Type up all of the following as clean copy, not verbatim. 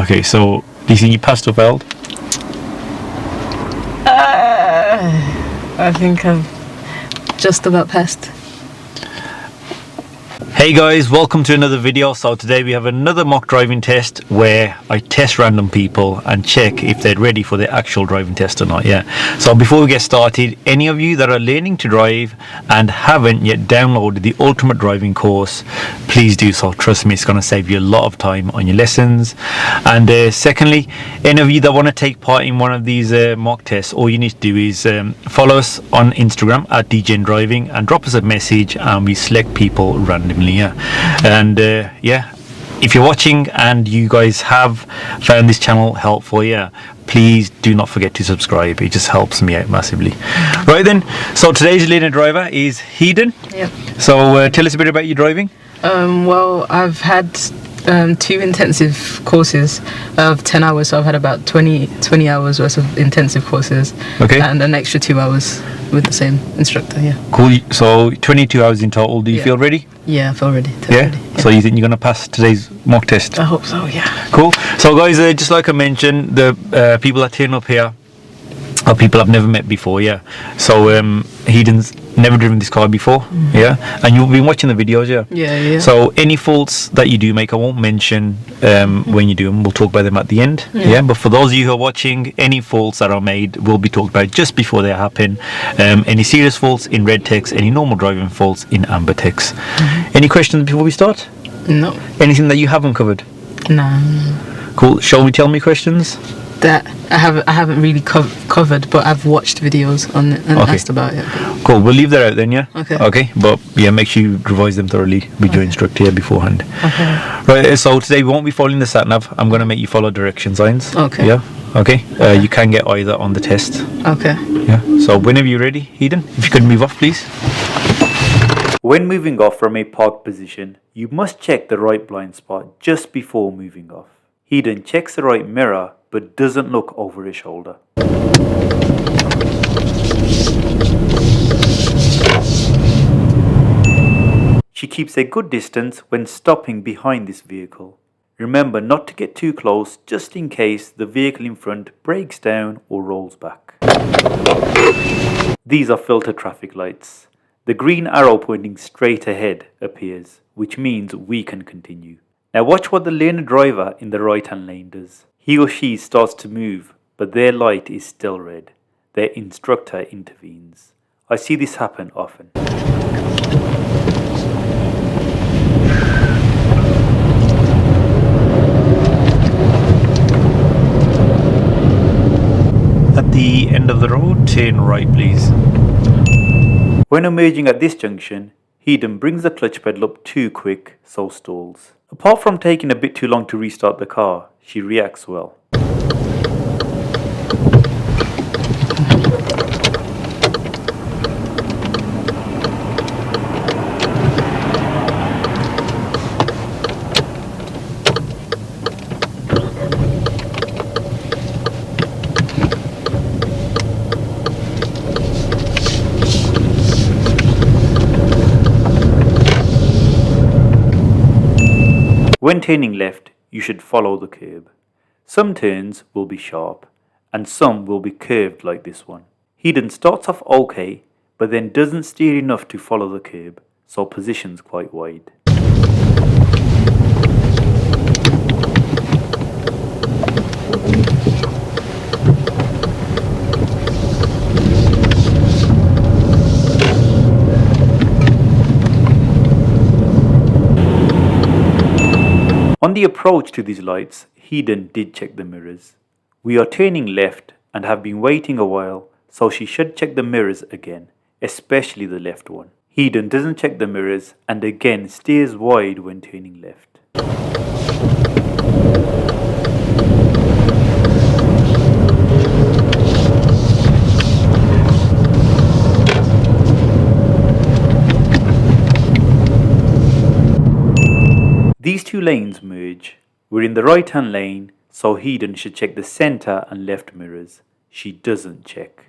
Okay, so do you think you passed or failed? I think I've just about passed. Hey guys, welcome to another video. So today we have another mock driving test where I test random people and check if they're ready for the actual driving test or not. Yeah. So before we get started, any of you that are learning to drive and haven't yet downloaded the Ultimate Driving course, please do so. Trust me, it's going to save you a lot of time on your lessons. And secondly, any of you that want to take part in one of these mock tests, all you need to do is follow us on Instagram at DJN Driving and drop us a message, and we select people randomly. Yeah. And if you're watching and you guys have found this channel helpful, please do not forget to subscribe. It just helps me out massively. Right then, so today's learner driver is Hedon. Yep. So tell us a bit about your driving. Well, I've had 2 intensive courses of 10 hours, so I've had about 20 hours worth of intensive courses. Okay. And an extra 2 hours with the same instructor. Yeah. Cool. So 22 hours in total. Do you feel ready? Yeah, I feel ready. Yeah? So you think you're going to pass today's mock test? I hope so, yeah. Cool. So guys, just like I mentioned, the people that turn up here are people I've never met before. So Hedon's never driven this car before. And you've been watching the videos. Yeah. So any faults that you do make, I won't mention when you do them. We'll talk about them at the end. But for those of you who are watching, any faults that are made will be talked about just before they happen. Any serious faults in red text, any normal driving faults in amber text. Any questions before we start? No. Anything that you haven't covered? No. Cool. Shall we tell me questions? That I haven't really covered, but I've watched videos on it and asked about it. Cool. We'll leave that out then, yeah? Okay. But make sure you revise them thoroughly with your instructor beforehand. Okay. Right, so today we won't be following the sat nav. I'm going to make you follow direction signs. Okay. Yeah? Okay. You can get either on the test. Okay. Yeah. So whenever you're ready, Hedon, if you could move off, please. When moving off from a parked position, you must check the right blind spot just before moving off. Hedon checks the right mirror but doesn't look over his shoulder. She keeps a good distance when stopping behind this vehicle. Remember not to get too close just in case the vehicle in front breaks down or rolls back. These are filter traffic lights. The green arrow pointing straight ahead appears, which means we can continue. Now watch what the learner driver in the right hand lane does. He or she starts to move, but their light is still red. Their instructor intervenes. I see this happen often. At the end of the road, turn right please. When emerging at this junction, Hedon brings the clutch pedal up too quick, so stalls. Apart from taking a bit too long to restart the car, she reacts well. When turning left, you should follow the curb. Some turns will be sharp, and some will be curved like this one. Hedon starts off okay, but then doesn't steer enough to follow the curb, so positions quite wide. On the approach to these lights, Hedon did check the mirrors. We are turning left and have been waiting a while, so she should check the mirrors again, especially the left one. Hedon doesn't check the mirrors and again steers wide when turning left. These two lanes merge. We're in the right hand lane, so Hedon should check the centre and left mirrors. She doesn't check.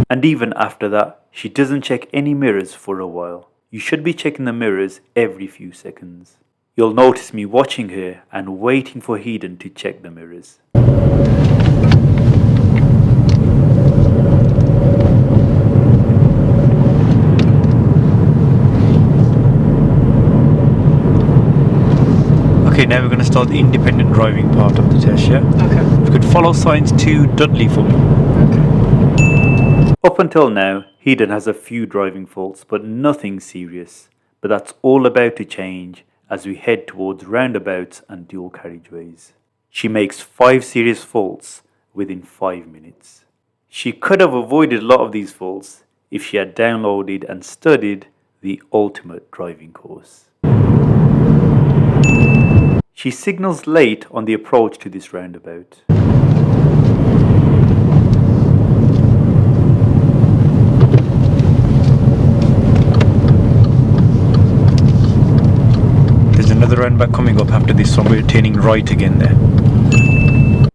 And even after that, she doesn't check any mirrors for a while. you should be checking the mirrors every few seconds. You'll notice me watching her and waiting for Hedon to check the mirrors. Okay, now we're going to start the independent driving part of the test, yeah? Okay. If you could follow signs to Dudley for me. Okay. Up until now, Hedon has a few driving faults, but nothing serious. But that's all about to change as we head towards roundabouts and dual carriageways. She makes 5 serious faults within 5 minutes. She could have avoided a lot of these faults if she had downloaded and studied the ultimate driving course. She signals late on the approach to this roundabout. There's another roundabout coming up after this one. We're turning right again there.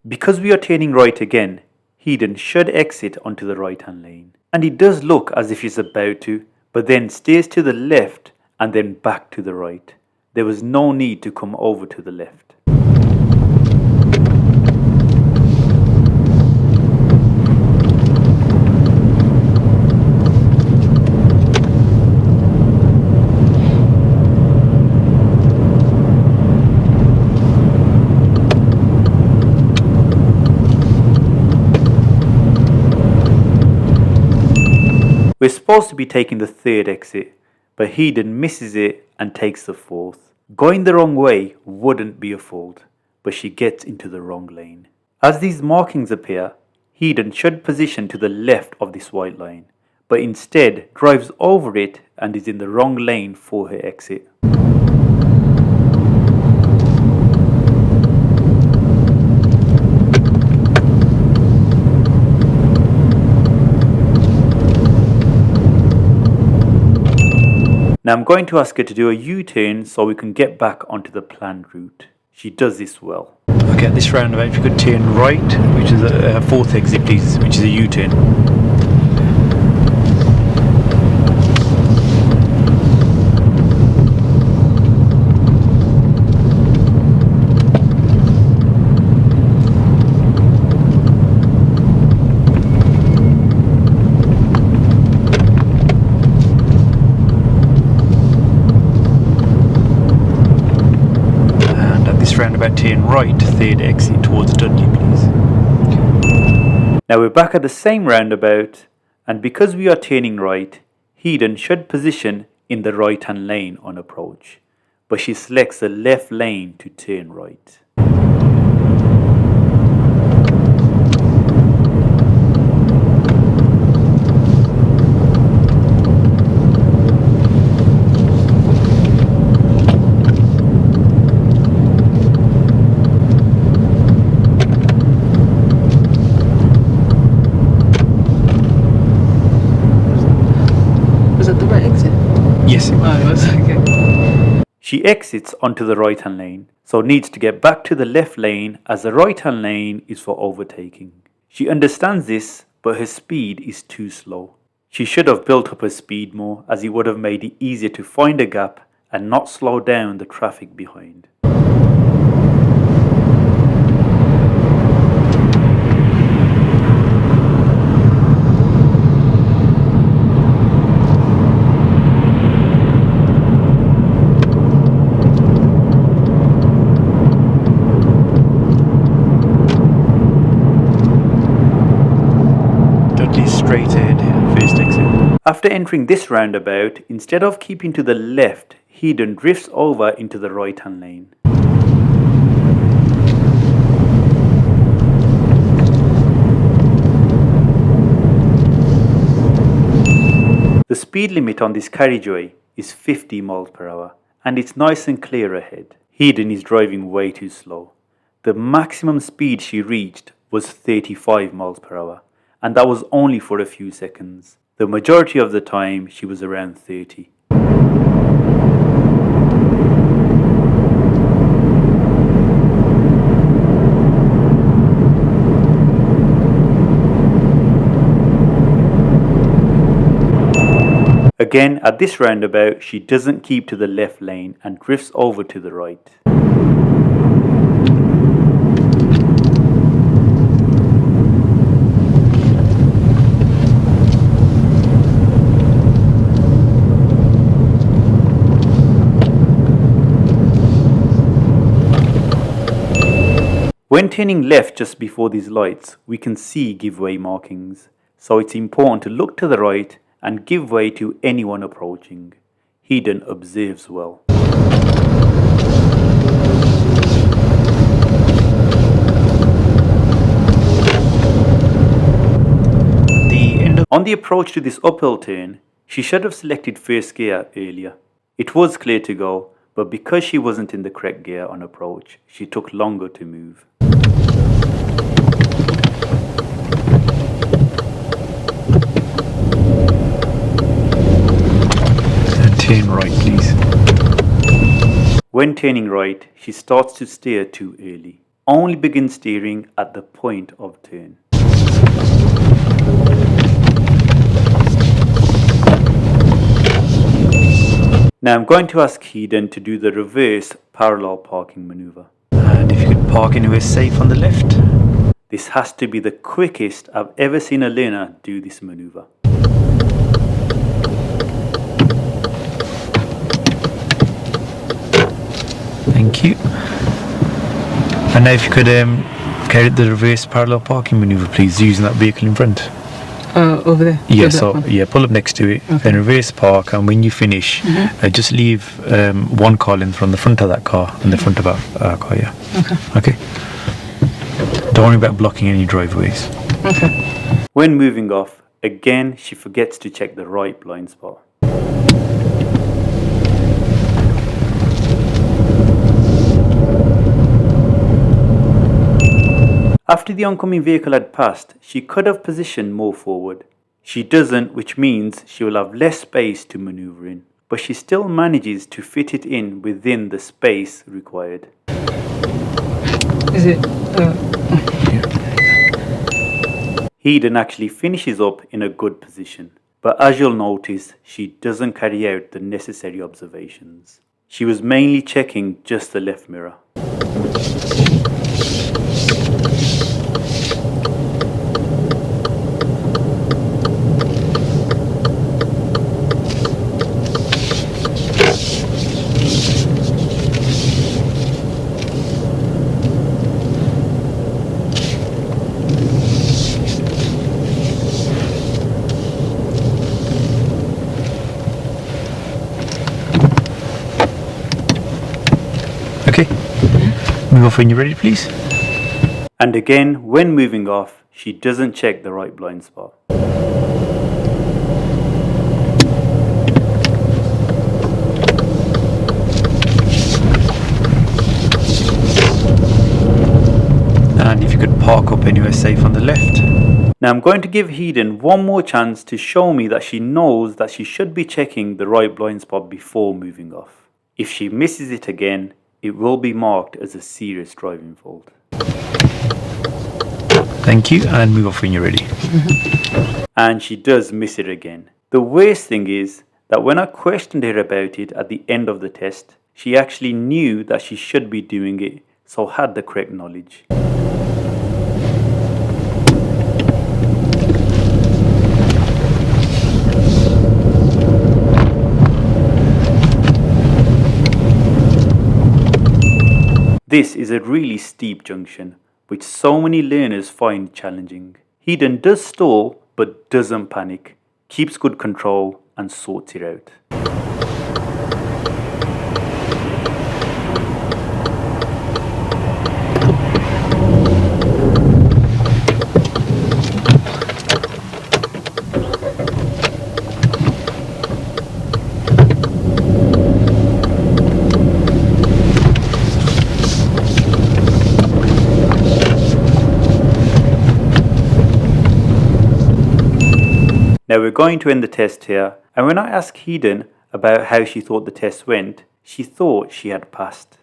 Because we are turning right again, Hedon should exit onto the right hand lane. And it does look as if she's about to, but then stays to the left and then back to the right. There was no need to come over to the left. We're supposed to be taking the 3rd exit, but Hedon misses it and takes the 4th. Going the wrong way wouldn't be a fault, but she gets into the wrong lane. As these markings appear, Hedon should position to the left of this white line, but instead drives over it and is in the wrong lane for her exit. Now I'm going to ask her to do a U-turn so we can get back onto the planned route. She does this well. Okay, at this roundabout, if you could turn right, which is a 4th exit please, which is a U-turn. Roundabout turn right, 3rd exit towards Dudley please. Now we're back at the same roundabout, and because we are turning right, Hedon should position in the right hand lane on approach, but she selects the left lane to turn right. Yes, it was. Oh, it was, okay. She exits onto the right hand lane, so needs to get back to the left lane as the right hand lane is for overtaking. She understands this, but her speed is too slow. She should have built up her speed more, as it would have made it easier to find a gap and not slow down the traffic behind. Straight ahead, first exit. After entering this roundabout, instead of keeping to the left, Hedon drifts over into the right hand lane. The speed limit on this carriageway is 50 miles per hour, and it's nice and clear ahead. Hedon is driving way too slow. The maximum speed she reached was 35 miles per hour. And that was only for a few seconds. The majority of the time she was around 30. A Again, at this roundabout, she doesn't keep to the left lane and drifts over to the right. When turning left just before these lights, we can see giveaway markings, so it's important to look to the right and give way to anyone approaching. Heiden observes well. On the approach to this uphill turn, she should have selected first gear earlier. It was clear to go, but because she wasn't in the correct gear on approach, she took longer to move. And turn right, please. When turning right, she starts to steer too early. Only begin steering at the point of turn. Now I'm going to ask Heiden to do the reverse parallel parking maneuver. And if you could park anywhere safe on the left. This has to be the quickest I've ever seen a learner do this maneuver. Thank you. And now if you could carry out the reverse parallel parking maneuver, please, using that vehicle in front. Over there? Yeah, so yeah, pull up next to it, then reverse park, and when you finish, just leave one car length from the front of that car and the front of our car, yeah. Okay. Don't worry about blocking any driveways. Okay. When moving off, again, she forgets to check the right blind spot. After the oncoming vehicle had passed, she could have positioned more forward. She doesn't, which means she will have less space to maneuver in, but she still manages to fit it in within the space required. Is it? Heiden actually finishes up in a good position, but as you'll notice, she doesn't carry out the necessary observations. She was mainly checking just the left mirror. Okay, move off when you're ready, please. And again, when moving off, she doesn't check the right blind spot. And if you could park up anywhere safe on the left. Now I'm going to give Heiden one more chance to show me that she knows that she should be checking the right blind spot before moving off. If she misses it again, it will be marked as a serious driving fault. Thank you, and move off when you're ready. And she does miss it again. The worst thing is that when I questioned her about it at the end of the test, she actually knew that she should be doing it, so had the correct knowledge. This is a really steep junction, which so many learners find challenging. Heiden does stall, but doesn't panic, keeps good control and sorts it out. Now we're going to end the test here, and when I asked Heiden about how she thought the test went, she thought she had passed.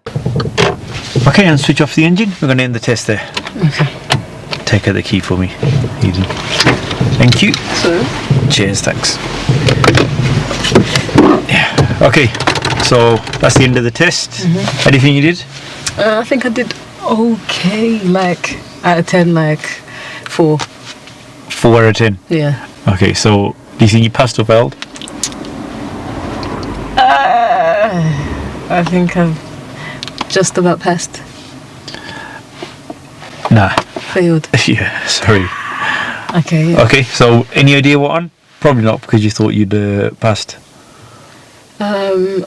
Okay, and switch off the engine. We're going to end the test there. Okay. Take out the key for me, Heiden. Thank you. So? Cheers, thanks. Okay, so that's the end of the test. Anything you did? I think I did okay. Like out of 10, like 4. 4 out of 10. Yeah. Okay, so do you think you passed or failed? I think I've just about passed. Nah. Failed. Yeah, sorry. Okay. Yeah. Okay, so any idea what on? Probably not, because you thought you'd passed. No,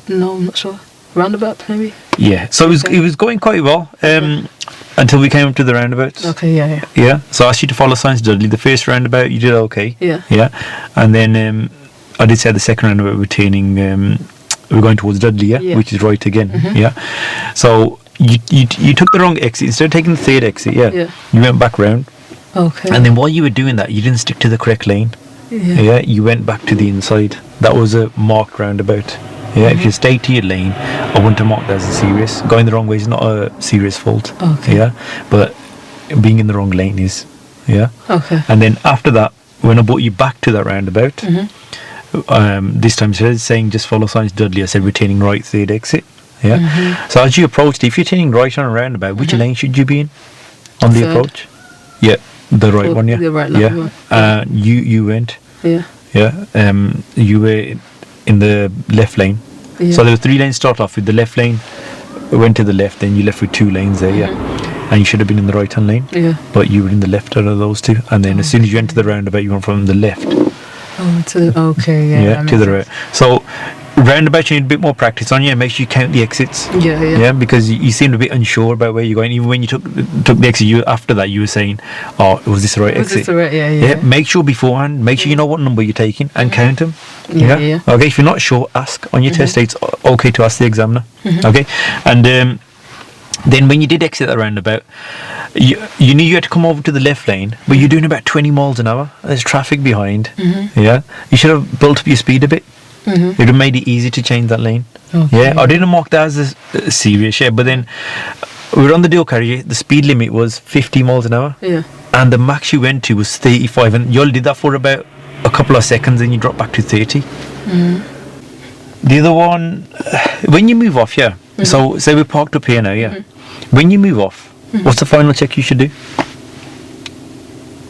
I'm not sure. Roundabout, maybe. Yeah, so it was going quite well until we came up to the roundabouts. Okay. Yeah. Yeah. Yeah, so I asked you to follow Science Dudley. The first roundabout, you did okay. Yeah. Yeah, and then I did say the second roundabout we're turning, we're going towards Dudley, Yeah. which is right again. Yeah, so you took the wrong exit instead of taking the third exit. Yeah. You went back round, Okay. and then while you were doing that, you didn't stick to the correct lane. Yeah. You went back to the inside. That was a marked roundabout. Yeah, if you stayed to your lane, I wouldn't have marked that as a serious. Going the wrong way is not a serious fault. Okay. Yeah, but being in the wrong lane is. Yeah. Okay. And then after that, when I brought you back to that roundabout, this time instead of saying just follow Science Dudley, I said retaining right, third exit. Yeah. So as you approached, if you're turning right on a roundabout, which lane should you be in on the Third. approach? Yeah, the right Or one. Yeah. the right line, Yeah. right. You went. Yeah. Yeah. You were in the left lane. Yeah. So there were 3 lanes start off with. The left lane went to the left, then you left with 2 lanes there. Yeah. And you should have been in the right hand lane. Yeah. But you were in the left out of those 2. And then as soon as you enter the roundabout, you went from the left. Oh, okay. Yeah. Yeah, that to the makes right. So roundabout, you need a bit more practice on. Yeah, make sure you count the exits. sense. Yeah. Yeah, because you seemed a bit unsure about where you're going. Even when you took the exit, after that you were saying, "Oh, was this the right Was exit?" this the right? Yeah. Make sure beforehand. Make sure you know what number you're taking and count them. Yeah. Okay, if you're not sure, ask on your test day. It's okay to ask the examiner. Okay, and then when you did exit that roundabout, you knew you had to come over to the left lane, but you're doing about 20 miles an hour. There's traffic behind. Yeah, you should have built up your speed a bit. It would have made it easy to change that lane. Okay. Yeah, I didn't mark that as a serious, but then we were on the dual carriageway. The speed limit was 50 miles an hour. Yeah. And the max you went to was 35, and you only did that for about a couple of seconds, and you dropped back to 30. The other one, when you move off, so say we're parked up here now, when you move off, what's the final check you should do?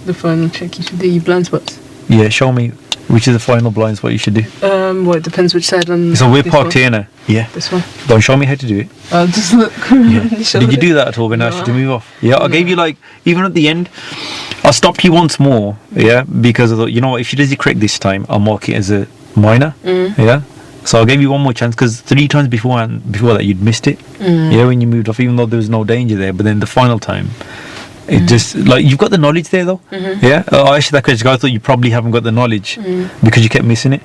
The final check you should do your blind spots. Yeah, show me which is the final blind spot you should do. Well, it depends which side on. So we're this parked one. here now. Yeah. This one. Go and show me how to do it. I'll just look. Did you do that at all when I asked you to move off? Yeah, I gave you even at the end, I stopped you once more, because I thought, you know what, if she does it correct this time, I'll mark it as a minor, yeah. So I gave you one more chance because 3 times before that you'd missed it, when you moved off, even though there was no danger there. But then the final time, it just you've got the knowledge there though, yeah. I asked you that question. I thought you probably haven't got the knowledge because you kept missing it.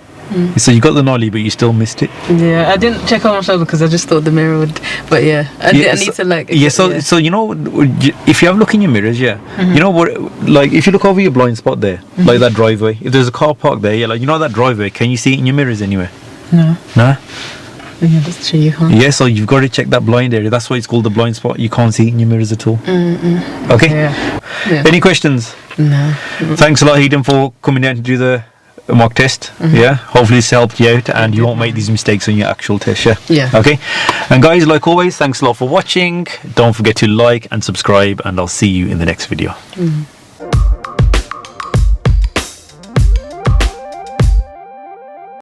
So you got the knowledge, but you still missed it. Yeah, I didn't check on my shoulder because I just thought the mirror would. But I need to So you know, if you have a look in your mirrors, you know what, if you look over your blind spot there, like that driveway, if there's a car park there, you know that driveway, can you see it in your mirrors anywhere? No. Nah. Yeah, that's true. You can't. Yeah, so you've got to check that blind area. That's why it's called the blind spot. You can't see it in your mirrors at all. Okay. Yeah. Any questions? No. Thanks a lot, Eden, for coming down to do the mock test. Yeah, hopefully it's helped you out and you won't make these mistakes on your actual test. Yeah. Okay, and guys, like always, thanks a lot for watching. Don't forget to like and subscribe, and I'll see you in the next video.